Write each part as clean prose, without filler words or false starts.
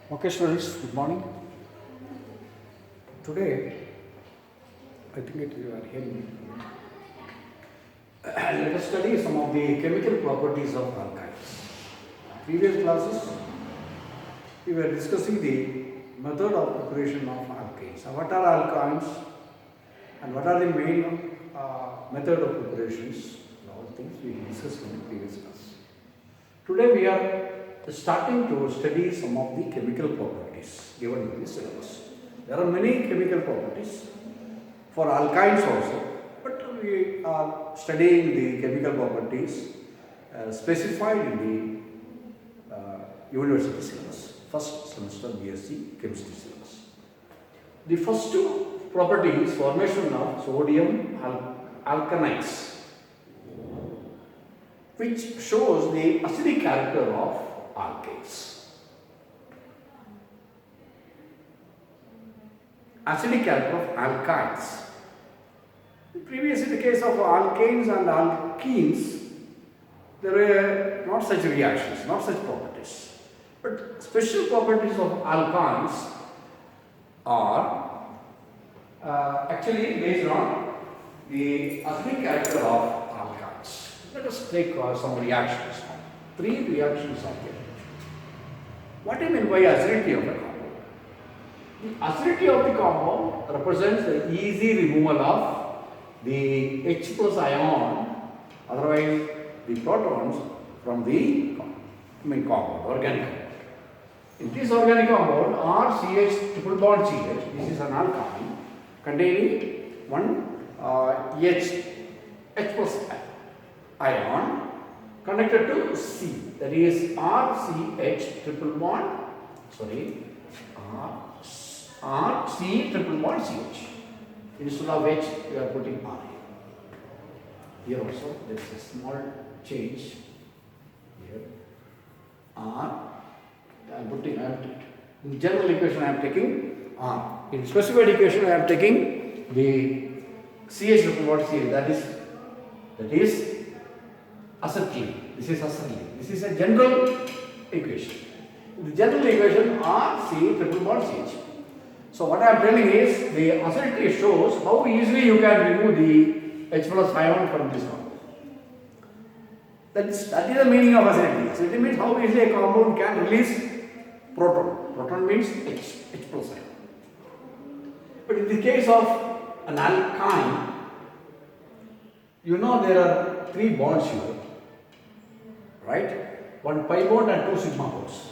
Okay, students, good morning. Today, I think you are hearing me. Let us study some of the chemical properties of alkynes. Previous classes, we were discussing the method of preparation of alkanes. So what are alkynes and what are the main method of preparations? All things we discussed in the previous class. Today we are starting to study some of the chemical properties given in the syllabus. There are many chemical properties for alkynes also, but we are studying the chemical properties specified in the university syllabus, first semester BSc chemistry syllabus. The first two properties, formation of sodium alkanides, which shows the acidic character of alkanes. Acidic character of alkynes. Previously, in the case of alkanes and alkenes, there were not such reactions, not such properties. But special properties of alkynes are actually based on the acidic character of alkynes. Let us take some reactions. Three reactions are there. What do you mean by acidity of the compound? The acidity of the compound represents the easy removal of the H plus ion, otherwise the protons, from the compound, organic compound. In this organic compound, RCH triple bond CH, this is an alkyne containing one H plus ion connected to C, that is RCH triple bond, RC triple bond CH. Instead of H, we are putting R here. Here also there is a small change. Here R, in general equation I am taking R. In specified equation I am taking the CH triple bond CH, that is acetylene. This is acetylene. This is a general equation. The general equation RC triple bond CH. So what I am telling is the acidity shows how easily you can remove the H plus ion from this compound. That is the meaning of acidity. Acidity means how easily a compound can release proton. Proton means H plus ion. But in the case of an alkyne, you know there are three bonds here, right? One pi bond and two sigma bonds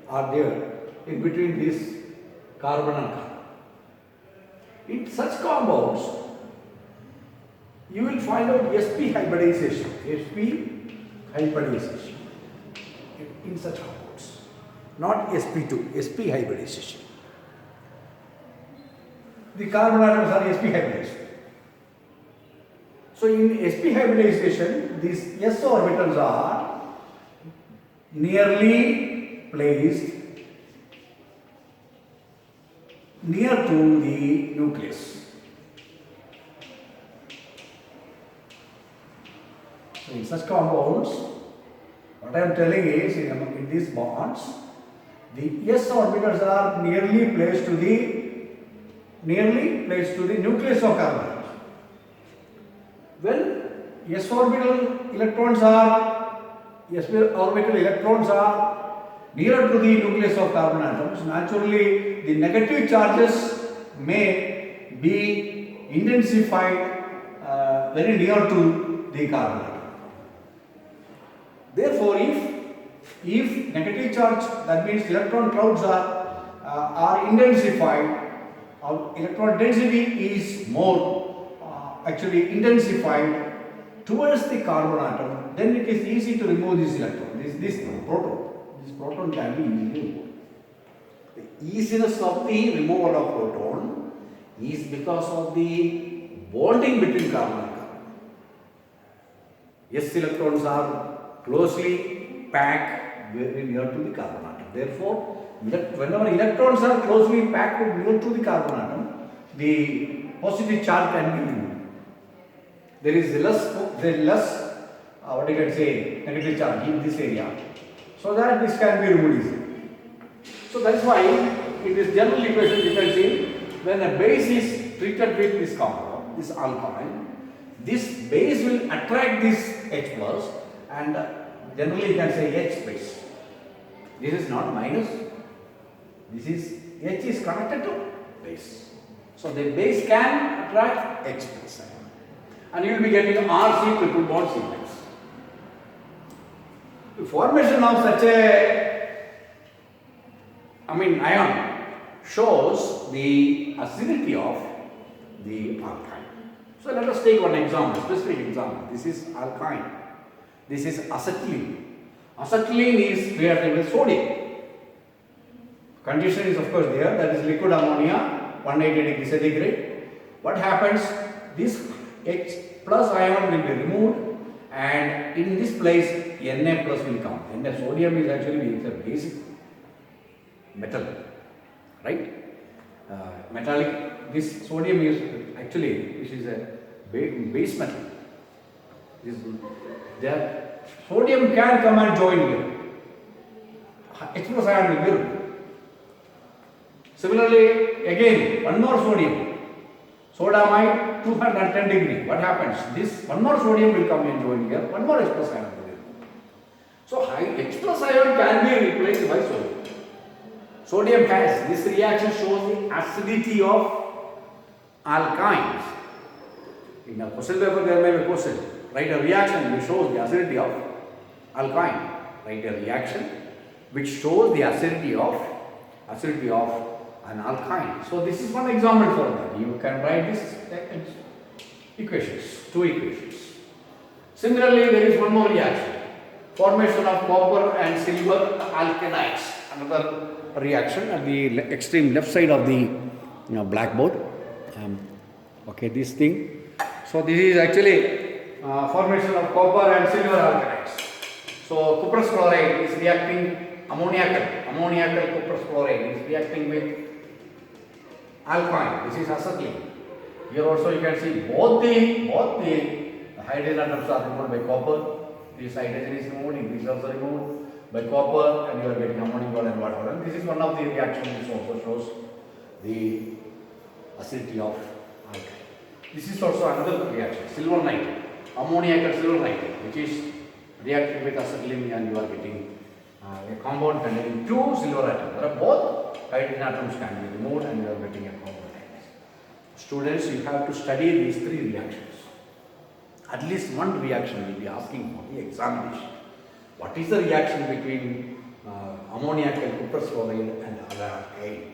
are there in between this carbon and carbon. In such compounds, you will find out sp hybridization. Sp hybridization in such compounds, not sp2, sp hybridization. The carbon atoms are sp hybridized. So in sp hybridization, these s orbitals are nearly placed near to the nucleus. So in such compounds, what I am telling is in these bonds, the s orbitals are nearly placed to the nucleus of carbon. When s orbital electrons are nearer to the nucleus of carbon atoms, naturally the negative charges may be intensified very near to the carbon atom. Therefore, if negative charge, that means electron clouds are intensified, or electron density is more actually intensified towards the carbon atom, then it is easy to remove this electron, this proton. This proton can be easily removed. The easiness of the removal of proton is because of the bonding between carbon and carbon. S electrons are closely packed very near to the carbon atom. Therefore, whenever electrons are closely packed near to the carbon atom, the positive charge can be removed. There is less negative charge in this area, so that this can be removed easily. So that is why in this general equation you can see when a base is treated with this compound, this alkyne, this base will attract this H plus and generally you can say H base. This is not minus, this is H is connected to base. So the base can attract H plus ion and you will be getting RC triple bond sequence. The formation of such ion shows the acidity of the alkyne. So let us take one example, specific example. This is alkyne. This is acetylene. Acetylene is reacted with sodium. Condition is of course there, that is liquid ammonia, 180 degrees centigrade. What happens? This H plus ion will be removed and in this place Na plus will come. Na sodium is actually a basic metal, right? Metallic. This sodium is actually which is a base metal. There sodium can come and join here. H plus ion will be removed. Similarly, again one more sodium. Sodamide 210 degree. What happens? This one more sodium will come and join here. One more H plus ion will be removed. So H plus ion can be replaced by sodium. Sodium has, this reaction shows the acidity of alkynes. In a question paper there may be a question, write a reaction which shows the acidity of alkyne. Write a reaction which shows the acidity of an alkyne. So this is one example for that. You can write this equations, two equations. Similarly, there is one more reaction. Formation of copper and silver alkanides. Another reaction at the extreme left side of the blackboard. Okay, this thing. So this is actually formation of copper and silver alkanides. So cuprous chloride is reacting ammoniacal cuprous chloride is reacting with alkyne. This is acetylene. Here also you can see both the hydrogen atoms are removed by copper. This hydrogen is removed, this is also removed by copper, and you are getting ammonium chloride and water. And this is one of the reactions which also shows the acidity of alkyne. This is also another reaction, silver nitrate, ammoniacal silver nitrate, which is reacting with acetylene, and you are getting a compound containing two silver atoms. There are both hydrogen atoms can be removed, and you are getting a compound. Students, you have to study these three reactions. At least one reaction will be asking for the examination. What is the reaction between ammoniacal cuprous chloride and alkyne?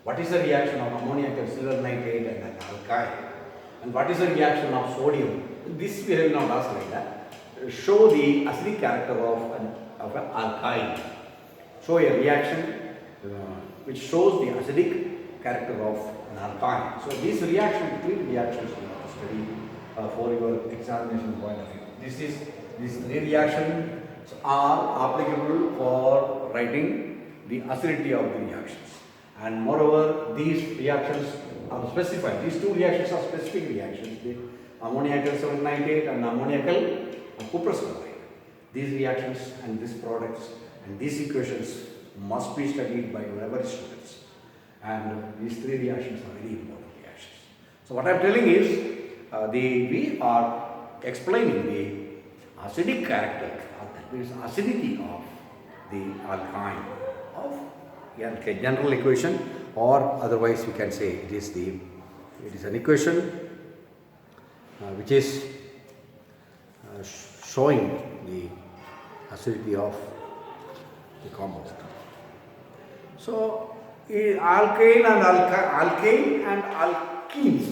What is the reaction of ammoniacal silver nitrate and an alkyne? And what is the reaction of sodium? This we will not ask like that. Show the acidic character of an alkyne. Show a reaction which shows the acidic character of an alkyne. So these reactions, three reactions you have to study for your examination point of view. These three reactions are applicable for writing the acidity of the reactions. And moreover, these reactions are specified. These two reactions are specific reactions. The ammoniacal silver nitrate and ammoniacal cuprous chloride. These reactions and these products and these equations must be studied by whatever students. And these three reactions are very important reactions. So what I am telling is, we are explaining the acidic character, that is acidity of the alkyne of a general equation, or otherwise we can say it is an equation which is showing the acidity of the compound. So alkane and alkenes,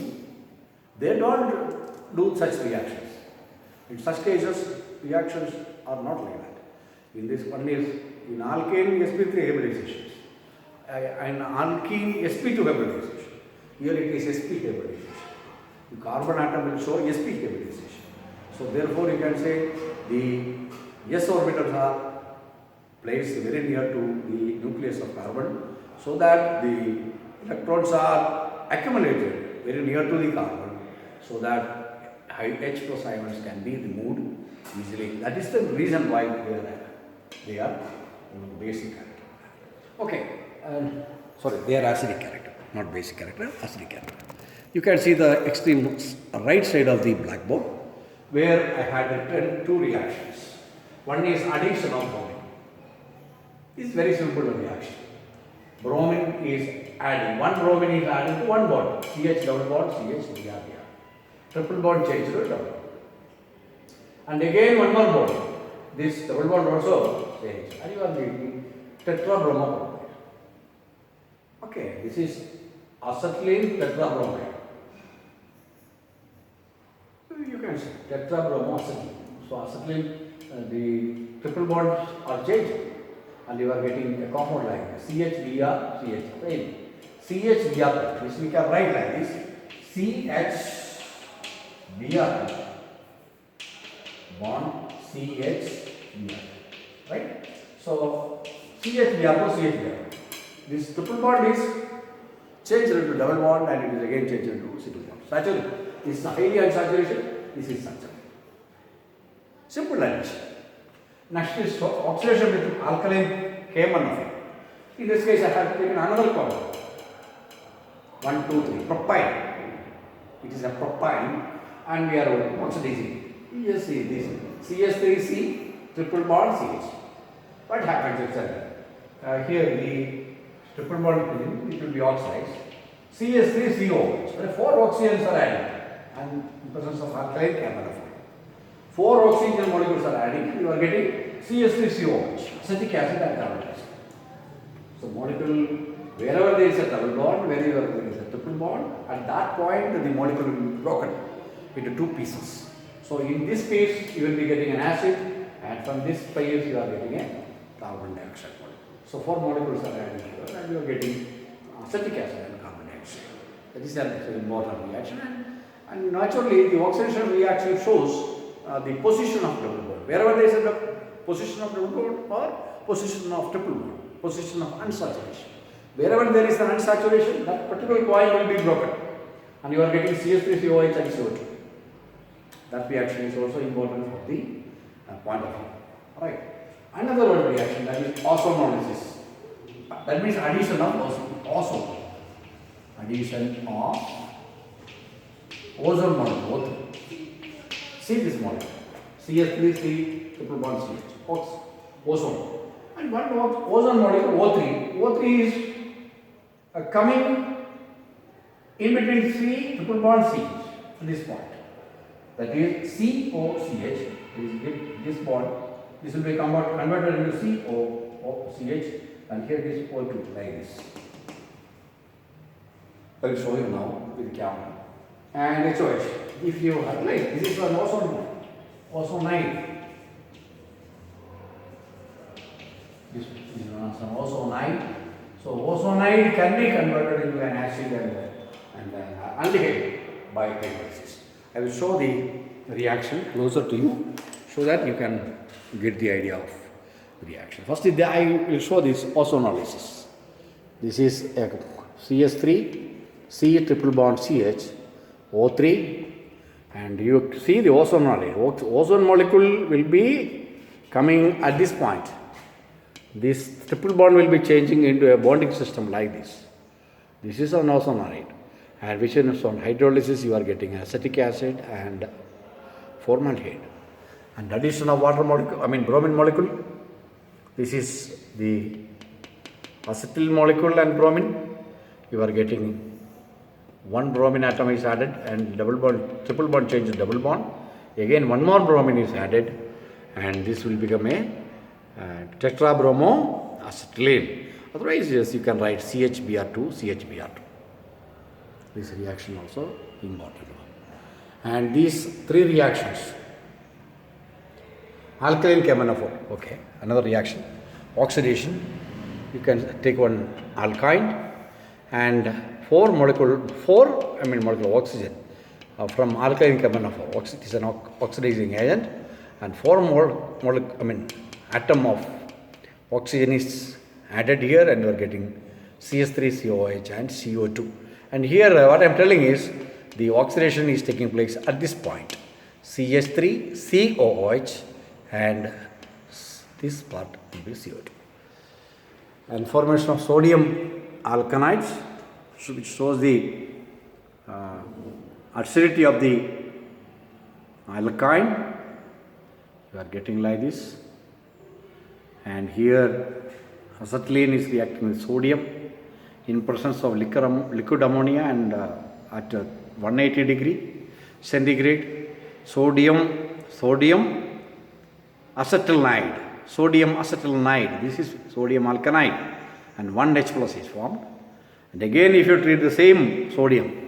they don't do such reactions. In such cases, reactions are not like that. In this one is in alkane sp3 hybridization, in alkene sp2 hybridization. Here it is sp hybridization. The carbon atom will show sp hybridization. So therefore you can say the s orbitals are placed very near to the nucleus of carbon, so that the electrons are accumulated very near to the carbon, so that H plus ions can be removed easily. That is the reason why they are basic. Okay. and sorry, they are acidic character, not basic character, acidic character. You can see the extreme right side of the blackboard where I had written two reactions. One is addition of bromine. This is very simple reaction. Bromine is adding, one bromine is adding to one bond, CH double bond, CH Br. Triple bond change to double bond. And again one more bond. This double bond also change. And you are getting tetrabromobromide. Okay, this is acetylene tetrabromide. You can see tetrabromoacetylene. So acetylene, the triple bonds are changed, and you are getting a compound like this. CHBr, CH. Same. CHBr. This we can write like this. CHBr bond CHBr. Right? So CHBr to CHBr. This triple bond is changed into double bond and it is again changed into single bond. Saturation. This is highly unsaturation. This is saturated. Simple addition. Next is oxidation with alkaline K1. In this case, I have taken another compound. 1, 2, 3. Propyne. It is a propyne, and we are oxidizing. You just see this CS3C triple bond CH. What happens exactly? Here the triple bond it will be oxidized. CS3CO. So 4 oxygens are added, and in presence of alkaline K1. 4 oxygen molecules are adding, you are getting CS3COH, acetic acid and carbon dioxide. So molecule, wherever there is a double bond, wherever there is a triple bond, at that point the molecule will be broken into 2 pieces. So in this piece you will be getting an acid, and from this piece you are getting a carbon dioxide molecule. So 4 molecules are added here, and you are getting acetic acid and carbon dioxide. That is an important reaction, and naturally the oxidation reaction shows the position of double bond. Wherever there is a position of double bond or position of triple bond, position of unsaturation. Wherever there is an unsaturation, that particular coil will be broken, and you are getting CS3COH and CO2. That reaction is also important for the point of view. Right. Another one reaction, that is ozonolysis. That means addition of ozone. Addition of ozone molecule. See this molecule. CS3C triple bond CH. Ozone. And one ozone molecule O3. O3 is coming in between C triple bond CH at this point. That is COCH. This bond. This will be converted into COCH, and here it is O2 like this. I will show you now with the camera. And HOH. If you analyze, this is an ozonide. This is an ozonide. So ozonide can be converted into an acid and aldehyde by hydrolysis. I will show the reaction closer to you so that you can get the idea of the reaction. First, I will show this ozonolysis. This is a CS3, C triple bond CH, O3, and you see the ozone molecule. Ozone molecule will be coming at this point. This triple bond will be changing into a bonding system like this. This is an ozonide, and which is on hydrolysis you are getting acetic acid and formaldehyde. And addition of water molecule, bromine molecule. This is the acetyl molecule and bromine. You are getting one bromine atom is added and triple bond change to double bond. Again one more bromine is added, and this will become a tetrabromoacetylene. Otherwise, yes, you can write CHBr2, CHBr2. This reaction also important. And these 3 reactions. Alkaline K1O4. Okay, another reaction. Oxidation. You can take one alkyne and 4 molecule oxygen from alkaline K1O4. It is an oxidizing agent, and 4 more atom of oxygen is added here, and you are getting CS3COH and CO2. And here what I am telling is the oxidation is taking place at this point. CH3COOH, and this part will be CO2. and formation of sodium alkanides, which shows the acidity of the alkyne. You are getting like this, and here acetylene is reacting with sodium in presence of liquid ammonia and at 180 degree centigrade. Sodium acetylnide, this is sodium alkanide, and 1 H plus is formed. And again, if you treat the same sodium,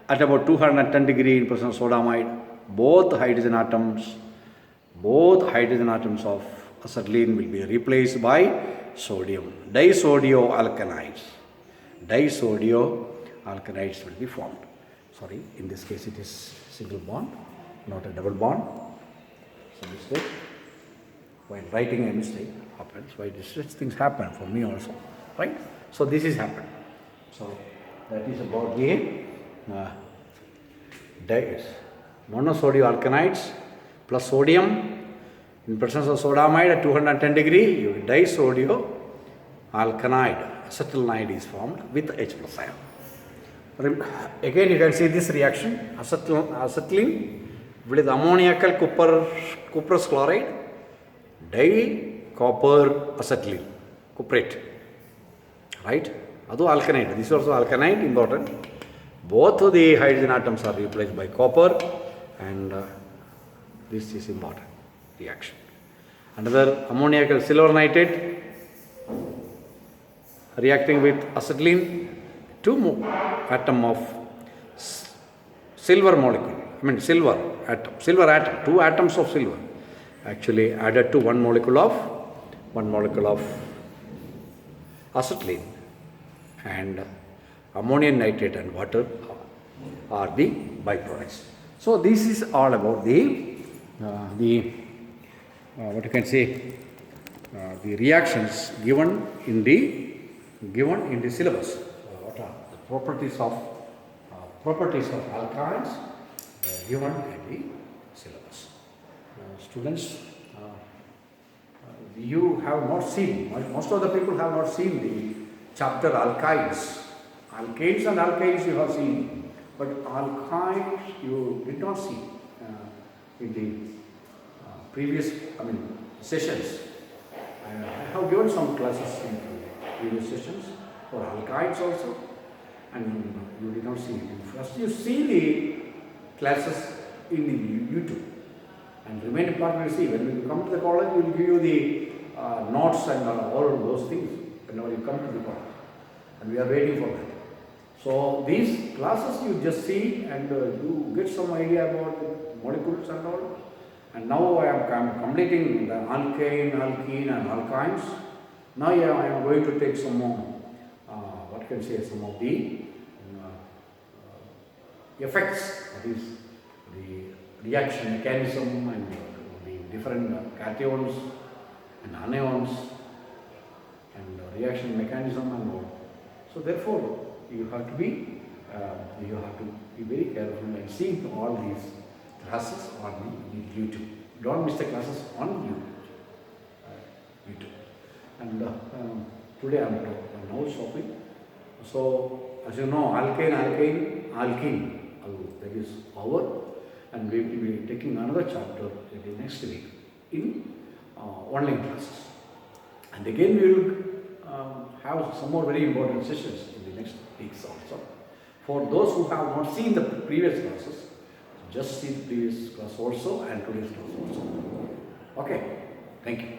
at about 210 degree in presence of sodamide, both hydrogen atoms of acetylene will be replaced by sodium. Disodioalkanides will be formed. Sorry, in this case it is single bond, not a double bond. So mistake. While writing a mistake happens. Why such things happen for me also, right? So this is happened. So that is about the monosodioalkanides plus sodium in presence of sodamide at 210 degree. Disodioalkanide, acetylnide is formed with H plus ion. Again, you can see this reaction: acetylene with ammoniacal cuprous chloride, di-copper acetylene, cuprate, right? Adu alkanide. This is also alkanide, important. Both of the hydrogen atoms are replaced by copper, and this is important reaction. Another ammoniacal silver nitrate reacting with acetylene, two atom of silver molecule. Silver atom, two atoms of silver actually added to one molecule of acetylene, and ammonium nitrate and water are the byproducts. So this is all about the what you can say, the reactions given in the syllabus. What are the properties of alkynes given in the syllabus? Students, you have not seen, most of the people have not seen the chapter alkynes. Alkanes and alkynes you have seen, but alkynes you did not see in the previous sessions. I have given some classes in previous sessions for alkynes also, and you did not see it. First you see the classes in the YouTube, and remaining part you will see. When you come to the college, we will give you the notes and all those things whenever you come to the college, and we are waiting for that. So these classes you just see, and you get some idea about the molecules and all. And now I am completing the alkane, alkene and alkynes. Now I am going to take some more, some of the effects, that is the reaction mechanism and the different cations and anions and reaction mechanism and all. So therefore, you have to be very careful and see all these classes on YouTube. Don't miss the classes on YouTube. And today I am now stopping. So as you know, alkene, that is over, and we will be taking another chapter in the next week in online classes. And again we will have some more very important sessions in the next weeks also. For those who have not seen the previous classes, just see the previous class also and today's class also. Okay, thank you.